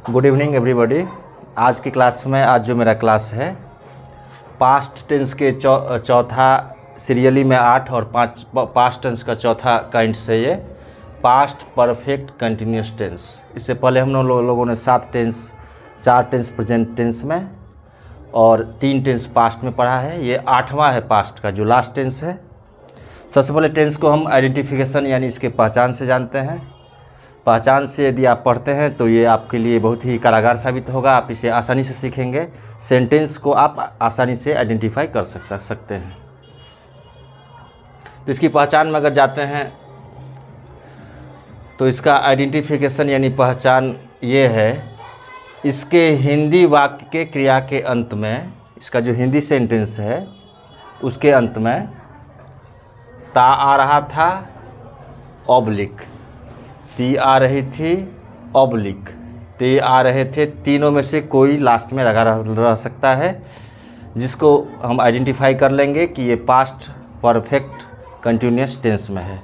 Good evening everybody. आज की class में जो मेरा क्लास है पास्ट टेंस के चौथा सीरियली में 8 और 5 पास्ट टेंस का चौथा काइंड से ये पास्ट परफेक्ट कंटिन्यूस टेंस। इससे पहले हम लोगों ने 4 टेंस प्रेजेंट टेंस में और 3 टेंस पास्ट में पढ़ा है। ये 8वां है पास्ट का जो लास्ट टेंस है। सबसे पहले टेंस को हम आइडेंटिफिकेशन यानी इसके पहचान से जानते हैं। पहचान से यदि आप पढ़ते हैं तो ये आपके लिए बहुत ही कारागार साबित होगा। आप इसे आसानी से सीखेंगे। सेंटेंस को आप आसानी से आइडेंटिफाई कर सकते हैं। तो इसकी पहचान में अगर जाते हैं तो इसका आइडेंटिफिकेशन यानी पहचान ये है, इसके हिंदी वाक्य के क्रिया के अंत में, इसका जो हिंदी सेंटेंस है उसके अंत में ता आ रहा था, ऑब्लिक ती आ रही थी, ऑब्लिक ते आ रहे थे, तीनों में से कोई लास्ट में लगा रह सकता है, जिसको हम आइडेंटिफाई कर लेंगे कि ये पास्ट परफेक्ट कंटिन्यूस टेंस में है।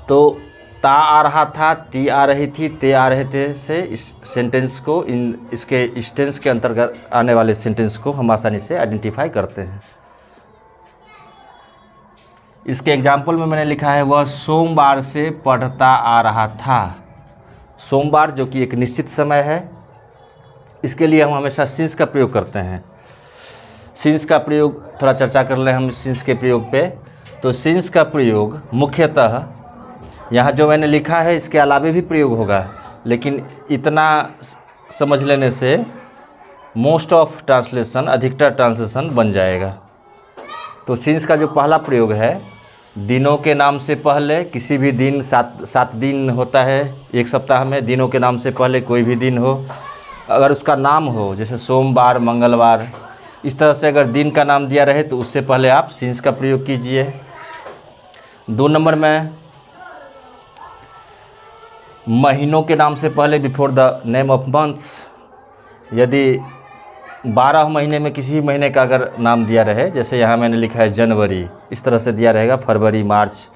तो ता आ रहा था, ती आ रही थी, ते आ रहे थे से इस सेंटेंस को इसके इस टेंस के अंतर्गत आने वाले सेंटेंस को हम आसानी से आइडेंटिफाई करते हैं। इसके एग्जाम्पल में मैंने लिखा है वह सोमवार से पढ़ता आ रहा था। सोमवार जो कि एक निश्चित समय है, इसके लिए हम हमेशा सिंस का प्रयोग करते हैं। सिंस का प्रयोग थोड़ा चर्चा कर लें हम सिंस के प्रयोग पे। तो सिंस का प्रयोग मुख्यतः यहाँ जो मैंने लिखा है इसके अलावे भी प्रयोग होगा, लेकिन इतना समझ लेने से मोस्ट ऑफ ट्रांसलेशन, अधिकतर ट्रांसलेशन बन जाएगा। तो सिंस का जो पहला प्रयोग है, दिनों के नाम से पहले किसी भी दिन, 7 दिन होता है एक सप्ताह में, दिनों के नाम से पहले कोई भी दिन हो, अगर उसका नाम हो जैसे सोमवार, मंगलवार, इस तरह से अगर दिन का नाम दिया रहे तो उससे पहले आप सिंस का प्रयोग कीजिए। 2 नंबर में महीनों के नाम से पहले, before the name of months, यदि 12 महीने में किसी भी महीने का अगर नाम दिया रहे, जैसे यहाँ मैंने लिखा है जनवरी, इस तरह से दिया रहेगा फरवरी, मार्च,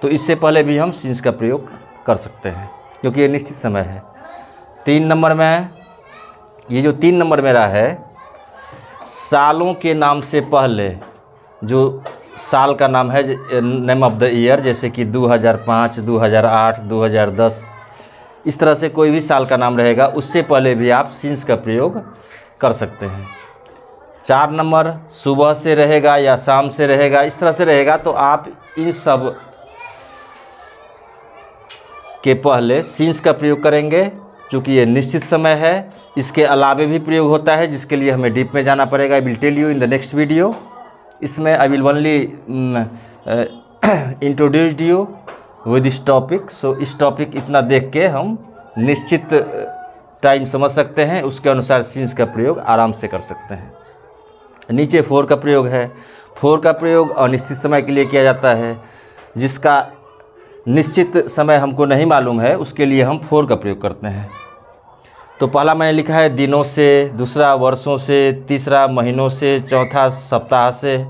तो इससे पहले भी हम सिंस का प्रयोग कर सकते हैं क्योंकि ये निश्चित समय है। 3 नंबर में, ये जो 3 नंबर मेरा है, सालों के नाम से पहले जो साल का नाम है, नेम ऑफ द ईयर, जैसे कि 2005, 2008, 2010, इस तरह से कोई भी साल का नाम रहेगा, उससे पहले भी आप सिंस का प्रयोग कर सकते हैं। 4 नंबर सुबह से रहेगा या शाम से रहेगा, इस तरह से रहेगा, तो आप इन सब के पहले सिंस का प्रयोग करेंगे क्योंकि ये निश्चित समय है। इसके अलावे भी प्रयोग होता है जिसके लिए हमें डीप में जाना पड़ेगा। I will tell you in the next video. इसमें I will only introduced you with this topic. So इस टॉपिक इतना देख के हम निश्चित टाइम समझ सकते हैं, उसके अनुसार सिंस का प्रयोग आराम से कर सकते हैं। नीचे 4 का प्रयोग है। 4 का प्रयोग अनिश्चित समय के लिए किया जाता है। जिसका निश्चित समय हमको नहीं मालूम है उसके लिए हम 4 का प्रयोग करते हैं। तो पहला मैंने लिखा है दिनों से, दूसरा वर्षों से, तीसरा महीनों से, चौथा सप्ताह से,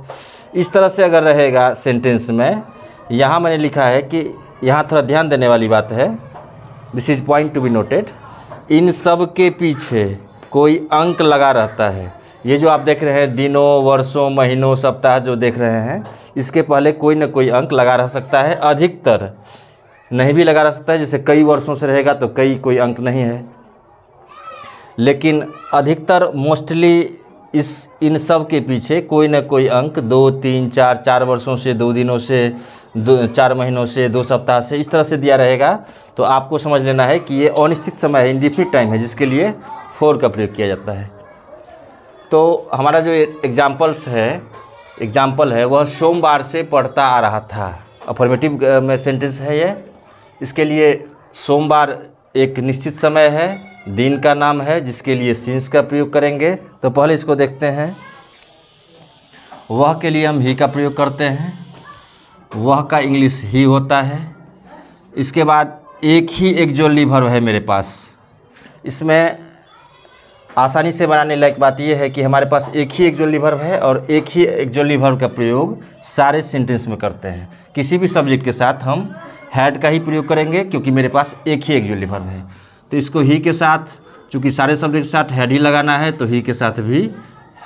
इस तरह से अगर रहेगा सेंटेंस में। यहाँ मैंने लिखा है कि यहाँ थोड़ा ध्यान देने वाली बात है, this is point to be noted. इन सब के पीछे कोई अंक लगा रहता है। ये जो आप देख रहे हैं दिनों, वर्षों, महीनों, सप्ताह जो देख रहे हैं, इसके पहले कोई ना कोई अंक लगा रह सकता है। अधिकतर नहीं भी लगा रह सकता है, जैसे कई वर्षों से रहेगा तो कोई अंक नहीं है, लेकिन अधिकतर मोस्टली इन सब के पीछे कोई ना कोई अंक 2, 3, 4 वर्षों से, 2 दिनों से, 4 महीनों से, 2 सप्ताह से, इस तरह से दिया रहेगा। तो आपको समझ लेना है कि ये अनिश्चित समय है, इंडिफिनिट टाइम है, जिसके लिए 4 का प्रयोग किया जाता है। तो हमारा जो एग्जाम्पल है वह सोमवार से पढ़ता आ रहा था। अफर्मेटिव में सेंटेंस है ये। इसके लिए सोमवार एक निश्चित समय है, दिन का नाम है, जिसके लिए सिंस का प्रयोग करेंगे। तो पहले इसको देखते हैं। वह के लिए हम ही का प्रयोग करते हैं। वह का इंग्लिश ही होता है। इसके बाद एक ही एक्जुअली वर्ब है मेरे पास। इसमें आसानी से बनाने लायक बात यह है कि हमारे पास एक ही एक्जुअली वर्ब है और एक ही एक्जुअली वर्ब का प्रयोग सारे सेंटेंस में करते हैं। किसी भी सब्जेक्ट के साथ हम हैड का ही प्रयोग करेंगे क्योंकि मेरे पास एक ही एक्जुअली वर्ब है। तो इसको ही के साथ, चूँकि सारे शब्द के साथ हैड ही लगाना है तो ही के साथ भी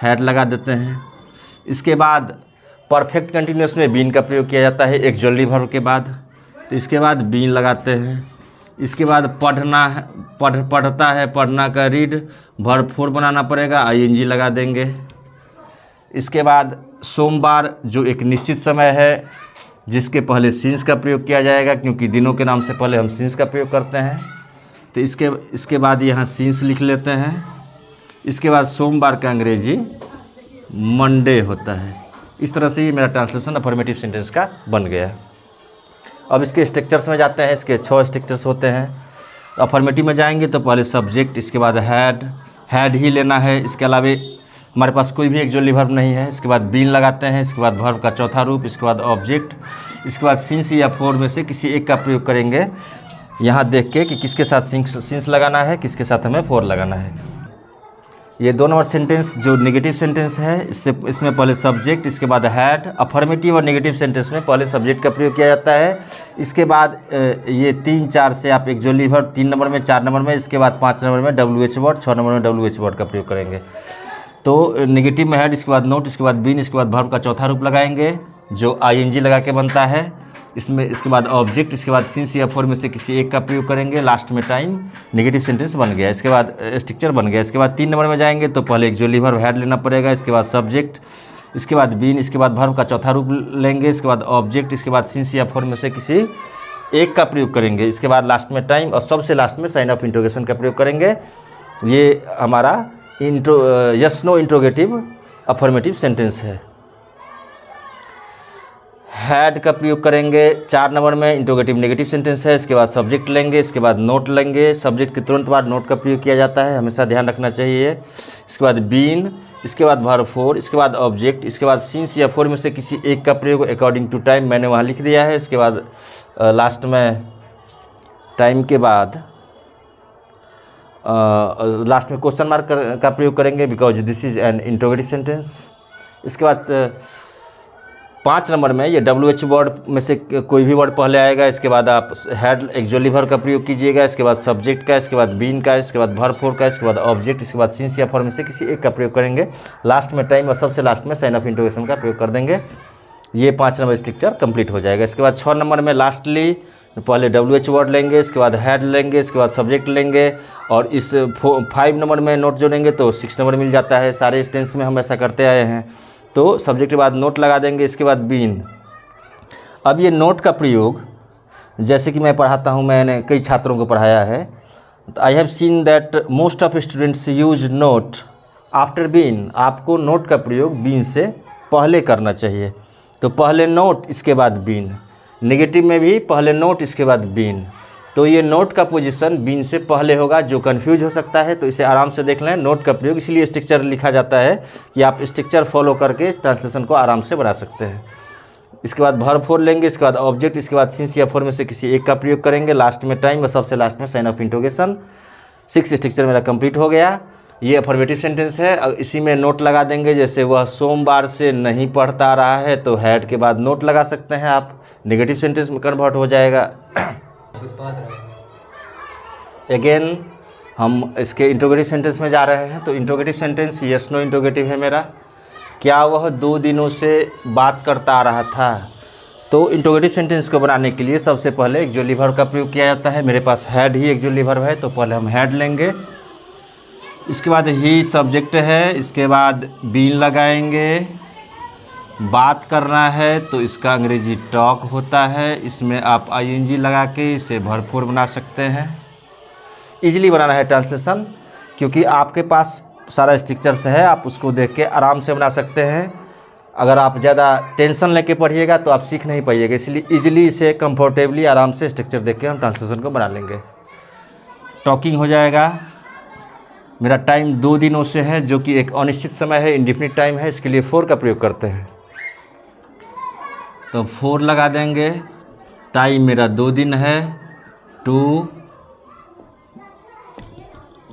हैड लगा देते हैं। इसके बाद परफेक्ट कंटिन्यूअस में बीन का प्रयोग किया जाता है एक्जुअली वर्ब के बाद, तो इसके बाद बीन लगाते हैं। इसके बाद पढ़ना है, पढ़ता है, पढ़ना का रीड, वर्ब 4 बनाना पड़ेगा, ing लगा देंगे। इसके बाद सोमवार जो एक निश्चित समय है जिसके पहले सीन्स का प्रयोग किया जाएगा, क्योंकि दिनों के नाम से पहले हम सीन्स का प्रयोग करते हैं, तो इसके बाद यहाँ सीन्स लिख लेते हैं। इसके बाद सोमवार का अंग्रेजी मंडे होता है। इस तरह से ये मेरा ट्रांसलेशन अफर्मेटिव सेंटेंस का बन गया। अब इसके स्ट्रक्चर्स में जाते हैं। इसके 6 स्ट्रक्चर्स होते हैं। अफर्मेटिव में जाएंगे तो पहले सब्जेक्ट, इसके बाद हैड ही लेना है। इसके अलावा हमारे पास कोई भी एक्जुअली वर्ब नहीं है। इसके बाद बीन लगाते हैं। इसके बाद वर्ब का चौथा रूप, इसके बाद ऑब्जेक्ट, इसके बाद सिंस या फोर में से किसी एक का प्रयोग करेंगे, यहाँ देख के कि किसके साथ सिंस लगाना है, किसके साथ हमें फोर लगाना है। ये 2 नंबर सेंटेंस जो नेगेटिव सेंटेंस है, इसमें पहले सब्जेक्ट, इसके बाद हैड। अफर्मेटिव और नेगेटिव सेंटेंस में पहले सब्जेक्ट का प्रयोग किया जाता है। इसके बाद ये 3, 4 से आप एक्जुअली वर्ब 3 नंबर में, 4 नंबर में, इसके बाद 5 नंबर में WH वर्ड, 6 नंबर में WH वर्ड का प्रयोग करेंगे। तो नेगेटिव में हैड, इसके बाद नोट, इसके बाद बीन, इसके बाद वर्ब का चौथा रूप लगाएंगे जो ing लगा के बनता है इसमें। इसके बाद ऑब्जेक्ट, इसके बाद सिंस या फोर में से किसी एक का प्रयोग करेंगे, लास्ट में टाइम, नेगेटिव सेंटेंस बन गया। इसके बाद स्ट्रक्चर बन गया। इसके बाद 3 नंबर में जाएंगे तो पहले एक्जुअली वर्ब हैड लेना पड़ेगा, इसके बाद सब्जेक्ट, इसके बाद बीन, इसके बाद वर्ब का चौथा रूप लेंगे, इसके बाद ऑब्जेक्ट, इसके बाद सिंस या फोर में से किसी एक का प्रयोग करेंगे, इसके बाद लास्ट में टाइम और सबसे लास्ट में साइन ऑफ इंट्रोगेशन का प्रयोग करेंगे। ये हमारा yes no interrogative affirmative sentence है। हैड का प्रयोग करेंगे 4 नंबर में, इंट्रोगेटिव नेगेटिव सेंटेंस है। इसके बाद सब्जेक्ट लेंगे, इसके बाद नोट लेंगे, सब्जेक्ट के तुरंत बाद नोट का प्रयोग किया जाता है, हमेशा ध्यान रखना चाहिए। इसके बाद बीन, इसके बाद वर्ब 4, इसके बाद ऑब्जेक्ट, इसके बाद सिंस या फोर में से किसी एक का प्रयोग अकॉर्डिंग टू टाइम, मैंने वहाँ लिख दिया है। इसके बाद लास्ट में टाइम के बाद लास्ट में क्वेश्चन मार्क का प्रयोग करेंगे because this is an interrogative sentence. इसके बाद 5 नंबर में ये WH वर्ड में से कोई भी वर्ड पहले आएगा, इसके बाद आप हैड एक्जुअली वर्ब का प्रयोग कीजिएगा, इसके बाद सब्जेक्ट का, इसके बाद बीन का, इसके बाद वर्ब 4 का, इसके बाद ऑब्जेक्ट, इसके बाद सिंस या फोर में से किसी एक का प्रयोग करेंगे, लास्ट में टाइम और सबसे लास्ट में साइन ऑफ इंट्रोगेशन का प्रयोग कर देंगे। ये 5 नंबर स्ट्रक्चर कंप्लीट हो जाएगा। इसके बाद 6 नंबर में लास्टली पहले WH वर्ड लेंगे, इसके बाद हैड लेंगे, इसके बाद सब्जेक्ट लेंगे और इस 5 नंबर में नोट जोड़ेंगे तो 6 नंबर मिल जाता है। सारे टेंस में हम ऐसा करते आए हैं। तो सब्जेक्ट के बाद नोट लगा देंगे, इसके बाद बीन। अब ये नोट का प्रयोग जैसे कि मैं पढ़ाता हूँ, मैंने कई छात्रों को पढ़ाया है, तो I have seen that most of students use not after been. आपको नोट का प्रयोग बीन से पहले करना चाहिए। तो पहले नोट, इसके बाद बीन। नेगेटिव में भी पहले नोट, इसके बाद बीन। तो ये नोट का पोजीशन बीन से पहले होगा, जो कंफ्यूज हो सकता है तो इसे आराम से देख लें। नोट का प्रयोग इसलिए स्ट्रक्चर लिखा जाता है कि आप स्ट्रक्चर फॉलो करके ट्रांसलेशन को आराम से बना सकते हैं। इसके बाद वर्ब 4 लेंगे, इसके बाद ऑब्जेक्ट, इसके बाद सिंस या फोर में से किसी एक का प्रयोग करेंगे, लास्ट में टाइम और सबसे लास्ट में साइन ऑफ इंट्रोगेशन। 6 स्ट्रक्चर मेरा कंप्लीट हो गया। ये अफर्मेटिव सेंटेंस है। इसी में नोट लगा देंगे, जैसे वह सोमवार से नहीं पढ़ता आ रहा है तो हैड के बाद नोट लगा सकते हैं आप, नेगेटिव सेंटेंस में कन्वर्ट हो जाएगा। अगेन हम इसके इंट्रोगेटिव सेंटेंस में जा रहे हैं। तो interrogative sentence yes no interrogative है मेरा। क्या वह 2 दिनों से बात करता आ रहा था? तो इंट्रोगेटिव सेंटेंस को बनाने के लिए सबसे पहले एक्जुअली वर्ब का प्रयोग किया जाता है। मेरे पास हैड ही एक्जुअली वर्ब है तो पहले हम हैड लेंगे, इसके बाद ही सब्जेक्ट है, इसके बाद बीन लगाएंगे। बात करना है तो इसका अंग्रेजी टॉक होता है, इसमें आप ing लगा के इसे वर्ब 4 बना सकते हैं। इजीली बनाना है ट्रांसलेशन, क्योंकि आपके पास सारा स्ट्रक्चर्स है, आप उसको देख के आराम से बना सकते हैं। अगर आप ज़्यादा टेंशन लेके पढ़िएगा तो आप सीख नहीं पाइएगा, इसलिए इजीली इसे कंफर्टेबली आराम से स्ट्रक्चर देख के हम ट्रांसलेशन को बना लेंगे। टॉकिंग हो जाएगा। मेरा टाइम 2 दिनों से है, जो कि एक अनिश्चित समय है, इंडिफिनिट टाइम है, इसके लिए 4 का प्रयोग करते हैं। तो 4 लगा देंगे। टाइम मेरा 2 दिन है, 2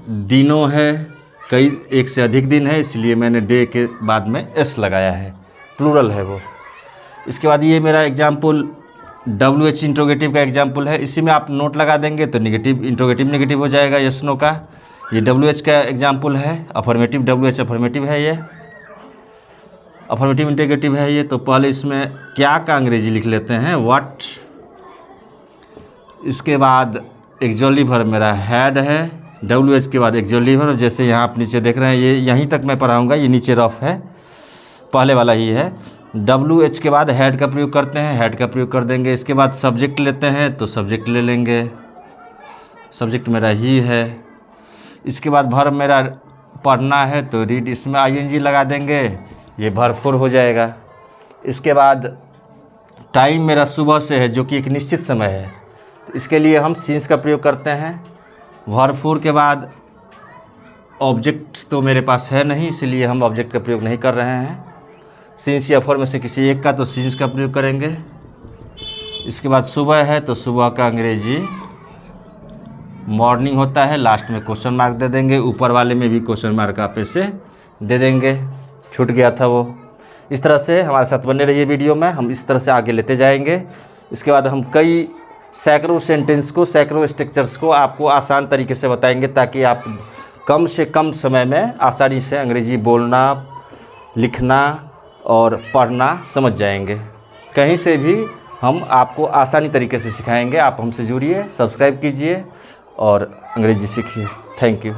दिनों है, कई एक से अधिक दिन है, इसलिए मैंने डे के बाद में s लगाया है, प्लूरल है वो। इसके बाद ये मेरा एग्जाम्पल WH इंट्रोगेटिव का एग्जाम्पल है, इसी में आप नोट लगा देंगे तो नेगेटिव इंट्रोगेटिव नेगेटिव हो जाएगा यस नो का। ये WH का एग्जाम्पल है, अफर्मेटिव WH अफर्मेटिव है, ये अफर्मेटिव इंट्रोगेटिव है ये। तो पहले इसमें क्या का अंग्रेजी लिख लेते हैं व्हाट, इसके बाद एक्चुअली वर्ब मेरा हैड है, WH के बाद एक्चुअली वर्ब, जैसे यहाँ आप नीचे देख रहे हैं ये यहीं तक मैं पढ़ाऊँगा, ये नीचे रफ है, पहले वाला ही है। WH के बाद हैड का प्रयोग करते हैं, हैड का प्रयोग कर देंगे। इसके बाद सब्जेक्ट लेते हैं तो सब्जेक्ट ले लेंगे, सब्जेक्ट मेरा ही है। इसके बाद वर्ब मेरा पढ़ना है तो रीड, इसमें ING लगा देंगे, ये वर्ब 4 हो जाएगा। इसके बाद टाइम मेरा सुबह से है जो कि एक निश्चित समय है, तो इसके लिए हम सीन्स का प्रयोग करते हैं। वर्ब 4 के बाद ऑब्जेक्ट तो मेरे पास है नहीं, इसलिए हम ऑब्जेक्ट का प्रयोग नहीं कर रहे हैं। सीन्स या फॉर में से किसी एक का तो सीन्स का प्रयोग करेंगे। इसके बाद सुबह है तो सुबह का अंग्रेजी मॉर्निंग होता है, लास्ट में क्वेश्चन मार्क दे देंगे, ऊपर वाले में भी क्वेश्चन मार्क आप ऐसे दे देंगे, छूट गया था वो। इस तरह से हमारे साथ बने रहिए वीडियो में, हम इस तरह से आगे लेते जाएंगे। इसके बाद हम कई सैकड़ों सेंटेंस को, सैकड़ों स्ट्रक्चर्स को आपको आसान तरीके से बताएंगे, ताकि आप कम से कम समय में आसानी से अंग्रेजी बोलना, लिखना और पढ़ना समझ जाएंगे। कहीं से भी हम आपको आसानी तरीके से सिखाएंगे। आप हमसे जुड़िए, सब्सक्राइब कीजिए और अंग्रेजी सीखिए। Thank you.